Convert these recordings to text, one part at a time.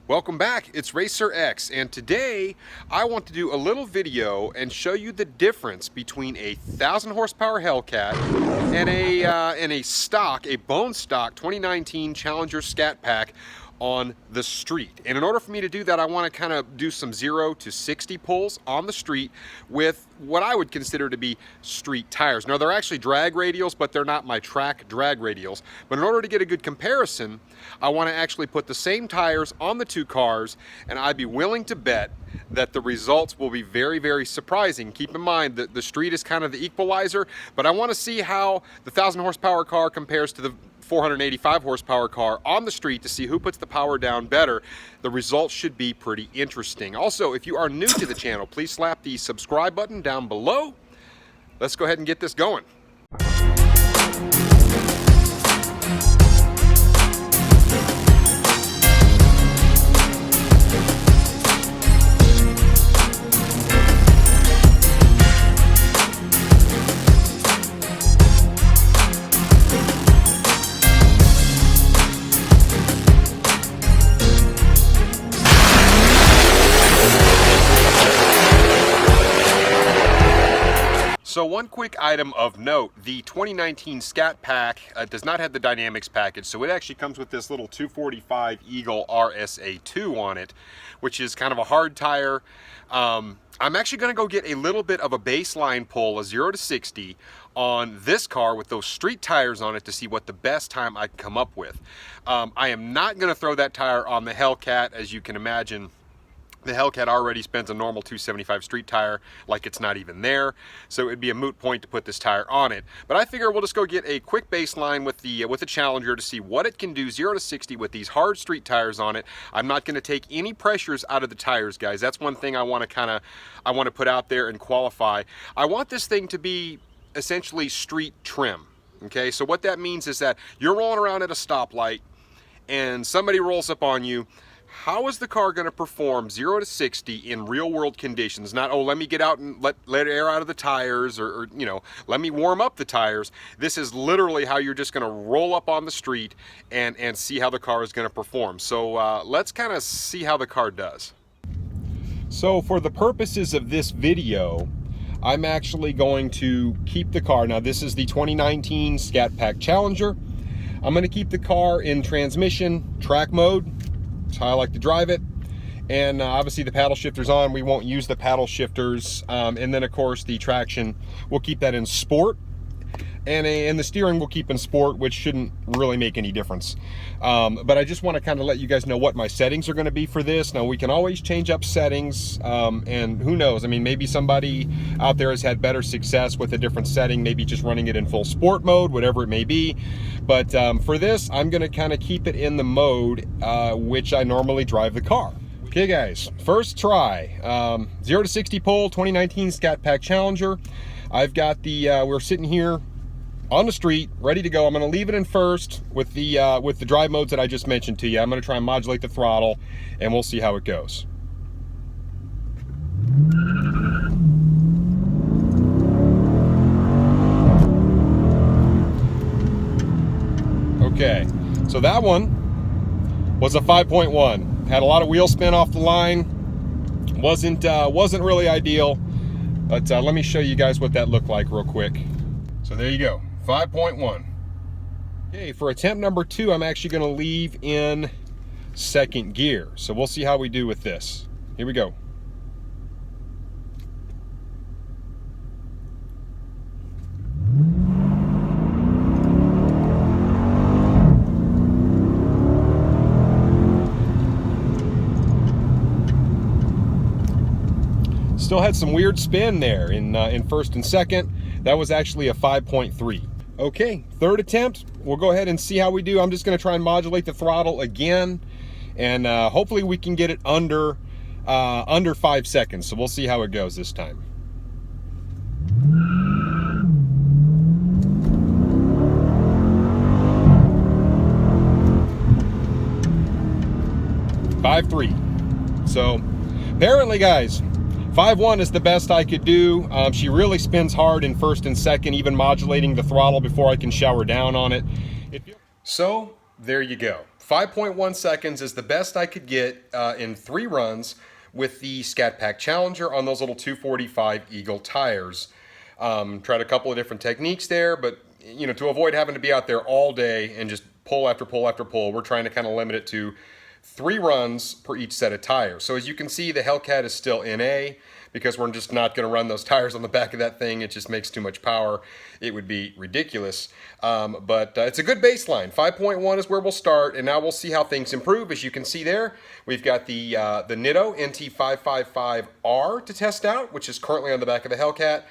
Welcome back, it's Racer X, and today I want to do a little video and show you the difference between a 1,000 horsepower Hellcat and a bone stock 2019 Challenger Scat Pack on the street. And in order for me to do that, I want to kind of do some 0 to 60 pulls on the street with what I would consider to be street tires. Now, they're actually drag radials, but they're not my track drag radials. But in order to get a good comparison, I want to actually put the same tires on the two cars, and I'd be willing to bet that the results will be very, very surprising. Keep in mind that the street is kind of the equalizer, but I want to see how the 1,000 horsepower car compares to the 485 horsepower car on the street to see who puts the power down better. The results should be pretty interesting. Also, if you are new to the channel, please slap the subscribe button down below. Let's go ahead and get this going. So one quick item of note, the 2019 Scat Pack does not have the Dynamics package, so it actually comes with this little 245 Eagle RSA2 on it, which is kind of a hard tire. I'm actually going to go get a little bit of a baseline pull, a 0 to 60, on this car with those street tires on it to see what the best time I can come up with. I am not going to throw that tire on the Hellcat. As you can imagine, the Hellcat already spends a normal 275 street tire like it's not even there, so it'd be a moot point to put this tire on it. But I figure we'll just go get a quick baseline with the Challenger to see what it can do 0 to 60 with these hard street tires on it. I'm not going to take any pressures out of the tires, guys. That's one thing I want to put out there and qualify. I want this thing to be essentially street trim. Okay, so what that means is that you're rolling around at a stoplight and somebody rolls up on you. How is the car going to perform 0 to 60 in real world conditions? Not, oh, let me get out and let air out of the tires, or you know, let me warm up the tires. This is literally how you're just going to roll up on the street and see how the car is going to perform. So let's kind of see how the car does. So for the purposes of this video, I'm actually going to keep the car. Now, this is the 2019 Scat Pack Challenger. I'm going to keep the car in transmission track mode. That's how I like to drive it. And obviously the paddle shifter's on. We won't use the paddle shifters. And then of course the traction, we'll keep that in sport. And the steering we'll keep in sport, which shouldn't really make any difference. But I just want to kind of let you guys know what my settings are going to be for this. Now, we can always change up settings, and who knows? I mean, maybe somebody out there has had better success with a different setting, maybe just running it in full sport mode, whatever it may be. But for this, I'm going to kind of keep it in the mode which I normally drive the car. Okay, guys, first try. 0 to 60 pull, 2019 Scat Pack Challenger. I've got the, we're sitting here on the street, ready to go. I'm going to leave it in first with the drive modes that I just mentioned to you. I'm going to try and modulate the throttle, and we'll see how it goes. Okay, so that one was a 5.1. Had a lot of wheel spin off the line. Wasn't really ideal, but let me show you guys what that looked like real quick. So there you go. 5.1. Okay, for attempt number 2, I'm actually going to leave in second gear. So we'll see how we do with this. Here we go. Still had some weird spin there in first and second. That was actually a 5.3. Okay, third attempt. We'll go ahead and see how we do. I'm just going to try and modulate the throttle again, and hopefully we can get it under 5 seconds. So we'll see how it goes this time. .53. So apparently, guys, 5.1 is the best I could do. She really spins hard in first and second, even modulating the throttle before I can shower down on it. So there you go. 5.1 seconds is the best I could get in 3 runs with the Scat Pack Challenger on those little 245 Eagle tires. Tried a couple of different techniques there, but you know, to avoid having to be out there all day and just pull after pull after pull, we're trying to kind of limit it to 3 runs per each set of tires. So as you can see, the Hellcat is still NA because we're just not going to run those tires on the back of that thing. It just makes too much power. It would be ridiculous. But it's a good baseline. 5.1 is where we'll start, and now we'll see how things improve. As you can see there, we've got the Nitto NT555R to test out, which is currently on the back of the Hellcat.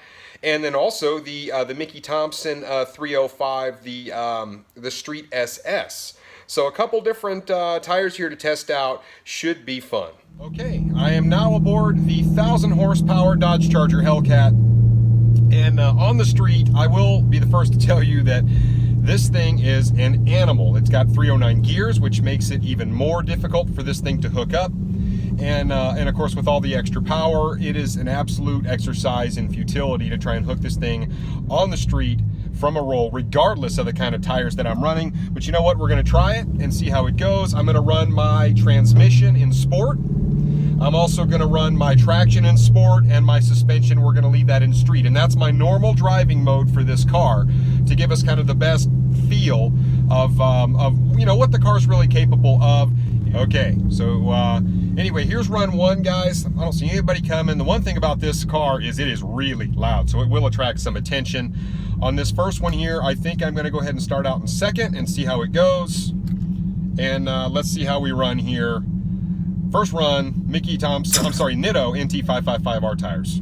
And then also the Mickey Thompson 305, the Street SS. So a couple different tires here to test out. Should be fun. Okay, I am now aboard the 1,000 horsepower Dodge Charger Hellcat. And on the street, I will be the first to tell you that this thing is an animal. It's got 309 gears, which makes it even more difficult for this thing to hook up. And of course, with all the extra power, it is an absolute exercise in futility to try and hook this thing on the street from a roll, regardless of the kind of tires that I'm running. But you know what? We're going to try it and see how it goes. I'm going to run my transmission in sport. I'm also going to run my traction in sport, and my suspension, we're going to leave that in street. And that's my normal driving mode for this car, to give us kind of the best feel of you know, what the car's really capable of. Okay, so anyway, here's run 1, guys. I don't see anybody coming. The one thing about this car is it is really loud, so it will attract some attention. On this first one here, I think I'm going to go ahead and start out in second and see how it goes. And let's see how we run here. First run, Nitto NT555R tires.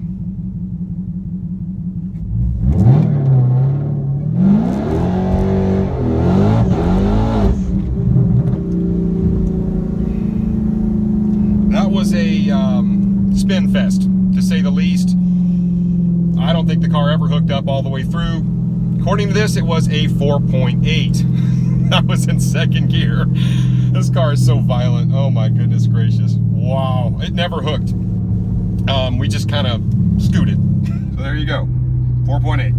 That was a spin fest, to say the least. I don't think the car ever hooked up all the way through. According to this, it was a 4.8. That was in second gear. This car is so violent. Oh my goodness gracious. Wow. It never hooked. We just kind of scooted. So there you go. 4.8.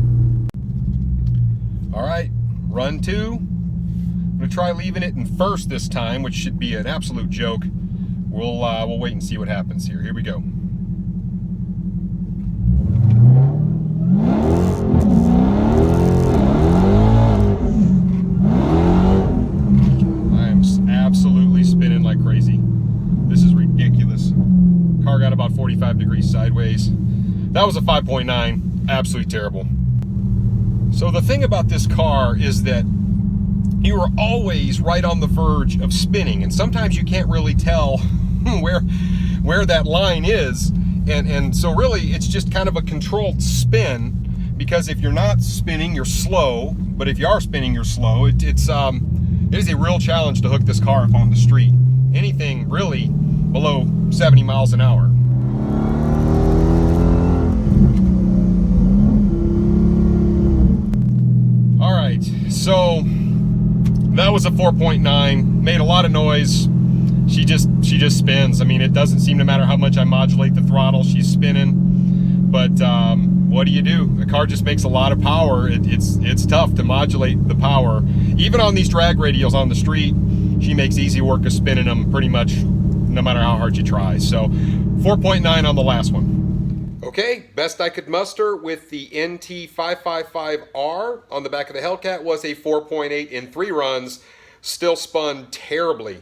All right, run 2. I'm gonna try leaving it in first this time, which should be an absolute joke. We'll wait and see what happens here. Here we go. I am absolutely spinning like crazy. This is ridiculous. Car got about 45 degrees sideways. That was a 5.9. Absolutely terrible. So the thing about this car is that you are always right on the verge of spinning, and sometimes you can't really tell where that line is, and so really it's just kind of a controlled spin, because if you're not spinning, you're slow, but if you are spinning, you're slow. It is a real challenge to hook this car up on the street. Anything really below 70 miles an hour. All right, so that was a 4.9, made a lot of noise. She just spins. I mean, it doesn't seem to matter how much I modulate the throttle, she's spinning. But what do you do? The car just makes a lot of power. It's tough to modulate the power. Even on these drag radials on the street, she makes easy work of spinning them pretty much no matter how hard you try. So 4.9 on the last one. Okay, best I could muster with the NT555R on the back of the Hellcat was a 4.8 in 3 runs. Still spun terribly.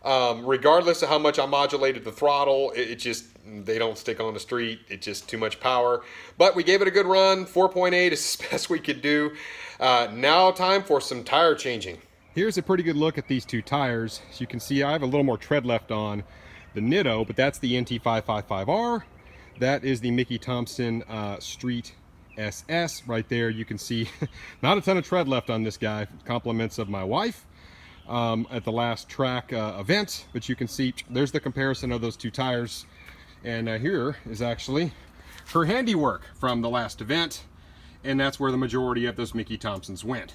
Regardless of how much I modulated the throttle, they don't stick on the street. It's just too much power. But we gave it a good run. 4.8 is the best we could do. Now time for some tire changing. Here's a pretty good look at these 2 tires. As you can see, I have a little more tread left on the Nitto, but that's the NT555R. That is the Mickey Thompson Street SS right there. You can see not a ton of tread left on this guy. Compliments of my wife at the last track event, but you can see there's the comparison of those 2 tires. And here is actually her handiwork from the last event, and that's where the majority of those Mickey Thompsons went.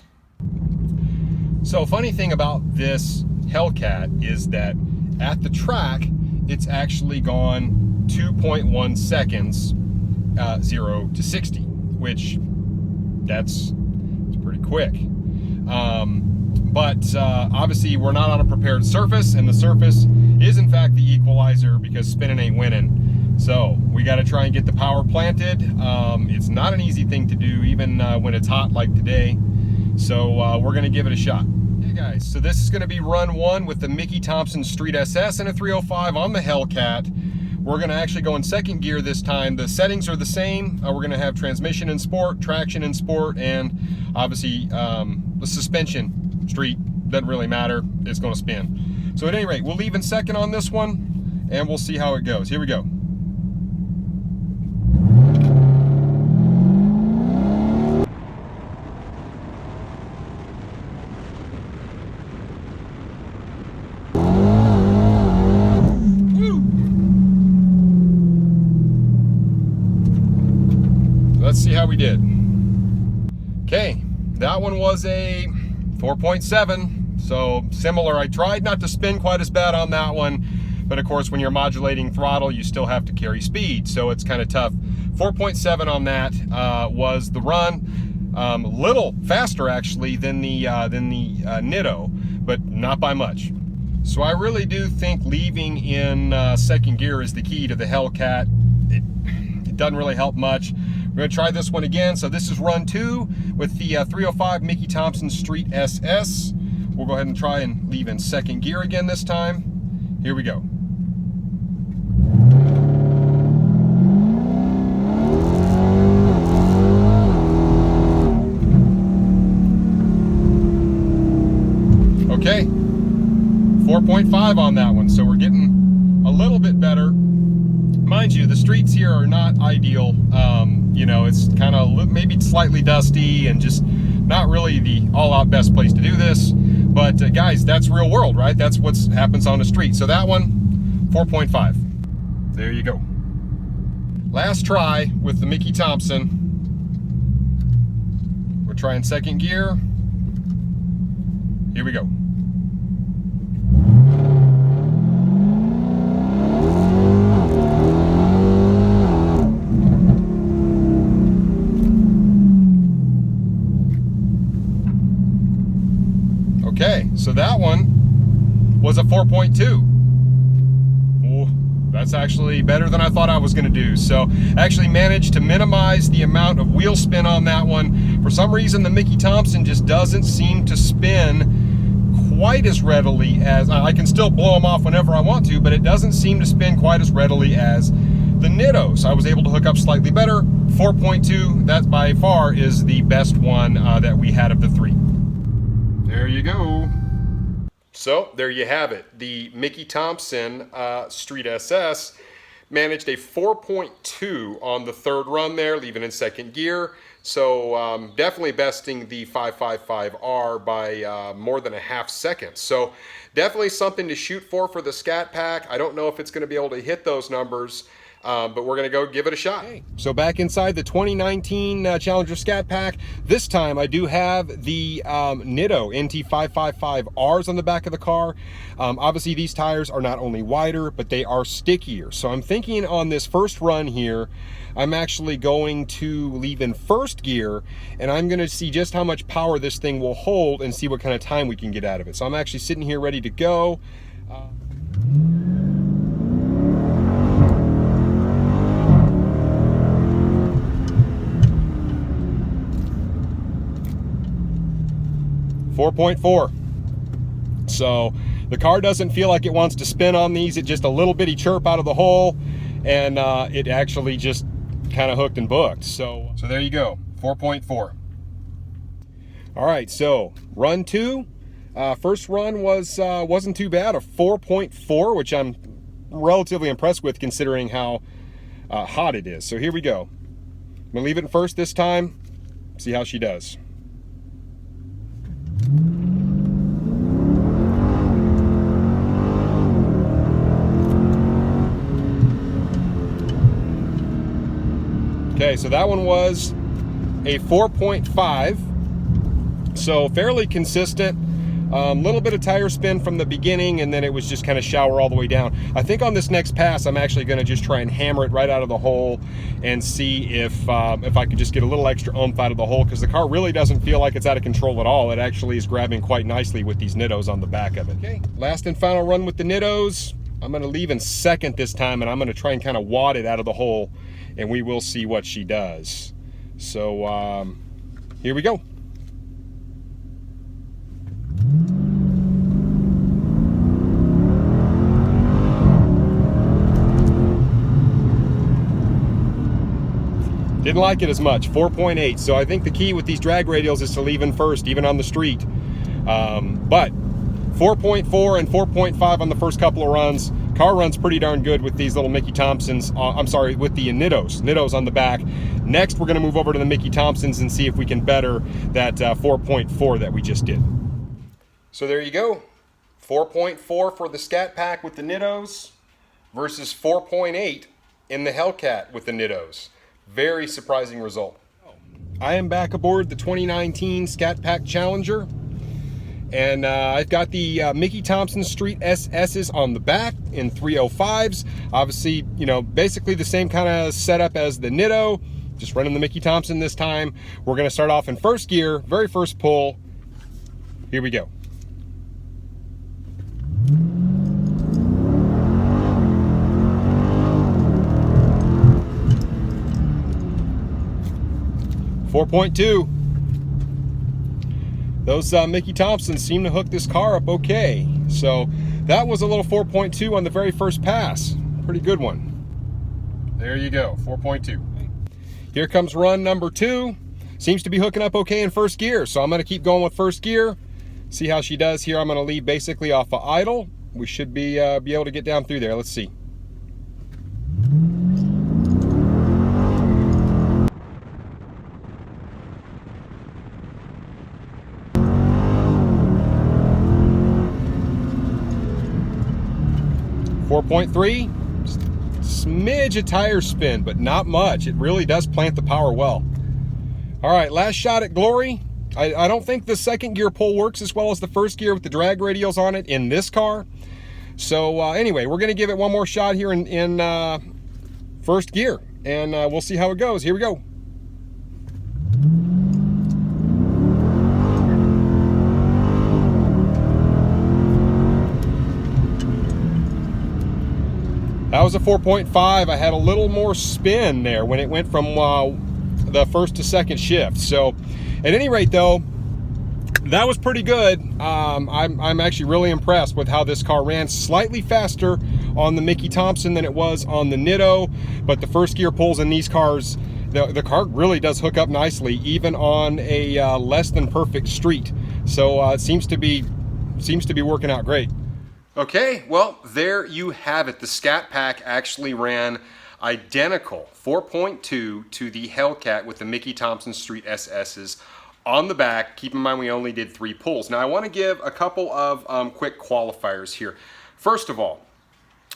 So funny thing about this Hellcat is that at the track, it's actually gone 2.1 seconds 0 to 60, which it's pretty quick. But obviously we're not on a prepared surface, and the surface is in fact the equalizer because spinning ain't winning. So we got to try and get the power planted. It's not an easy thing to do, even when it's hot like today. So we're going to give it a shot. Hey guys, so this is going to be run 1 with the Mickey Thompson Street SS and a 305 on the Hellcat. We're going to actually go in second gear this time. The settings are the same. We're going to have transmission in sport, traction in sport, and obviously the suspension street doesn't really matter. It's going to spin. So at any rate, we'll leave in second on this one, and we'll see how it goes. Here we go. Let's see how we did. Okay, that one was a 4.7, so similar. I tried not to spin quite as bad on that one, but of course when you're modulating throttle, you still have to carry speed, so it's kind of tough. 4.7 on that was the run. Little faster actually than the Nitto, but not by much. So I really do think leaving in second gear is the key to the Hellcat. It doesn't really help much. We're going to try this one again. So this is run 2 with the 305 Mickey Thompson Street SS. We'll go ahead and try and leave in second gear again this time. Here we go. Okay, 4.5 on that one. So we're getting a little bit better. Mind you, the streets here are not ideal. You know, it's kind of maybe slightly dusty and just not really the all-out best place to do this. But guys, that's real world, right? That's what happens on the street. So that one, 4.5. There you go. Last try with the Mickey Thompson. We're trying second gear. Here we go. Okay, so that one was a 4.2. Ooh, that's actually better than I thought I was going to do. So I actually managed to minimize the amount of wheel spin on that one. For some reason, the Mickey Thompson just doesn't seem to spin quite as readily as, I can still blow them off whenever I want to, but it doesn't seem to spin quite as readily as the Nitto. So I was able to hook up slightly better. 4.2, that by far is the best one that we had of the 3. There you go. So there you have it. The Mickey Thompson Street SS managed a 4.2 on the third run there, leaving in second gear. So definitely besting the 555R by more than a half second. So definitely something to shoot for the Scat Pack. I don't know if it's going to be able to hit those numbers, but we're going to go give it a shot. Okay. So back inside the 2019 Challenger Scat Pack, this time I do have the Nitto NT555Rs on the back of the car. Obviously these tires are not only wider, but they are stickier. So I'm thinking on this first run here, I'm actually going to leave in first gear, and I'm going to see just how much power this thing will hold and see what kind of time we can get out of it. So I'm actually sitting here ready to go. 4.4. So the car doesn't feel like it wants to spin on these. It's just a little bitty chirp out of the hole, and it actually just kind of hooked and booked. So there you go, 4.4. All right, so run 2. First run wasn't too bad, a 4.4, which I'm relatively impressed with considering how hot it is. So here we go. I'm gonna leave it in first this time, see how she does. Okay, so that one was a 4.5, so fairly consistent. Little bit of tire spin from the beginning, and then it was just kind of shower all the way down. I think on this next pass, I'm actually going to just try and hammer it right out of the hole and see if I could just get a little extra oomph out of the hole, because the car really doesn't feel like it's out of control at all. It actually is grabbing quite nicely with these Nittos on the back of it. Okay, last and final run with the Nittos. I'm going to leave in second this time, and I'm going to try and kind of wad it out of the hole, and we will see what she does. So here we go. Didn't like it as much, 4.8. So I think the key with these drag radials is to leave in first, even on the street. But 4.4 and 4.5 on the first couple of runs. Car runs pretty darn good with these little Mickey Thompsons. I'm sorry, with the Nittos on the back. Next, we're going to move over to the Mickey Thompsons and see if we can better that 4.4 that we just did. So there you go. 4.4 for the Scat Pack with the Nittos versus 4.8 in the Hellcat with the Nittos. Very surprising result. I am back aboard the 2019 Scat Pack Challenger, and I've got the Mickey Thompson Street SS's on the back in 305s. Obviously, you know, basically the same kind of setup as the Nitto, just running the Mickey Thompson this time. We're going to start off in first gear, very first pull. Here we go. .2. Those Mickey Thompsons seem to hook this car up okay. So that was a little 4.2 on the very first pass. Pretty good one. There you go, 4.2. Here comes run number 2. Seems to be hooking up okay in first gear, so I'm going to keep going with first gear. See how she does here. I'm going to leave basically off of idle. We should be able to get down through there. Let's see. .3, smidge of tire spin, but not much. It really does plant the power well. All right, last shot at glory. I don't think the second gear pull works as well as the first gear with the drag radials on it in this car. So anyway, we're going to give it one more shot here in first gear, and we'll see how it goes. Here we go. That was a 4.5. I had a little more spin there when it went from the first to second shift. So at any rate though, that was pretty good. I'm actually really impressed with how this car ran. Slightly faster on the Mickey Thompson than it was on the Nitto, but the first gear pulls in these cars, the car really does hook up nicely, even on a less than perfect street. So it seems to be working out great. Okay, well, there you have it. The Scat Pack actually ran identical 4.2 to the Hellcat with the Mickey Thompson Street SS's on the back. Keep in mind we only did 3 pulls. Now I want to give a couple of quick qualifiers here. First of all,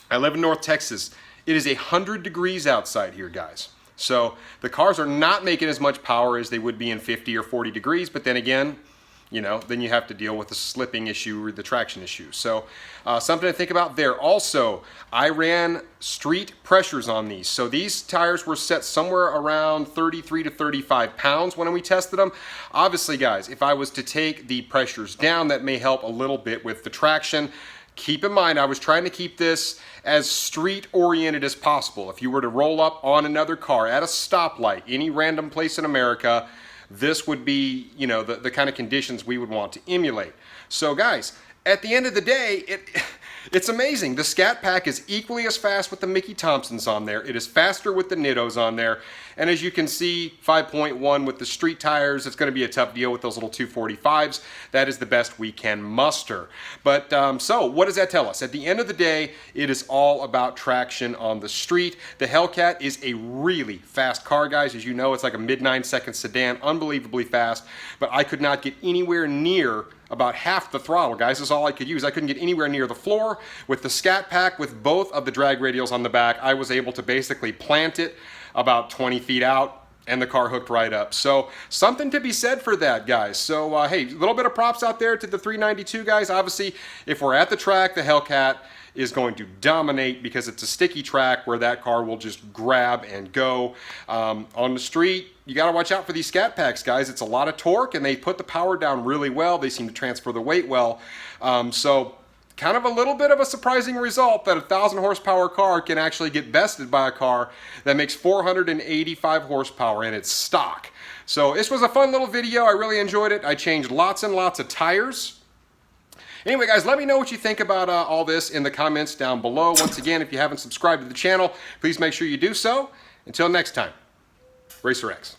I live in North Texas. It is 100 degrees outside here, guys. So the cars are not making as much power as they would be in 50 or 40 degrees, but then again, you know, then you have to deal with the slipping issue or the traction issue. So something to think about there. Also, I ran street pressures on these. So these tires were set somewhere around 33 to 35 pounds when we tested them. Obviously, guys, if I was to take the pressures down, that may help a little bit with the traction. Keep in mind, I was trying to keep this as street oriented as possible. If you were to roll up on another car at a stoplight, any random place in America, this would be, you know, the kind of conditions we would want to emulate. So guys, at the end of the day, it's amazing. The Scat Pack is equally as fast with the Mickey Thompsons on there. It is faster with the Nittos on there. And as you can see, 5.1 with the street tires. It's going to be a tough deal with those little 245s. That is the best we can muster. But so what does that tell us? At the end of the day, it is all about traction on the street. The Hellcat is a really fast car, guys. As you know, it's like a mid-9-second sedan, unbelievably fast. But I could not get anywhere near about half the throttle, guys. That's all I could use. I couldn't get anywhere near the floor. With the Scat Pack, with both of the drag radials on the back, I was able to basically plant it about 20 feet out, and the car hooked right up. So something to be said for that, guys. So hey, a little bit of props out there to the 392 guys. Obviously, if we're at the track, the Hellcat is going to dominate because it's a sticky track where that car will just grab and go. On the street, you got to watch out for these Scat Packs, guys. It's a lot of torque, and they put the power down really well. They seem to transfer the weight well. So kind of a little bit of a surprising result that a 1,000 horsepower car can actually get bested by a car that makes 485 horsepower and it's stock. So this was a fun little video. I really enjoyed it. I changed lots and lots of tires. Anyway, guys, let me know what you think about all this in the comments down below. Once again, if you haven't subscribed to the channel, please make sure you do so. Until next time, Racer X.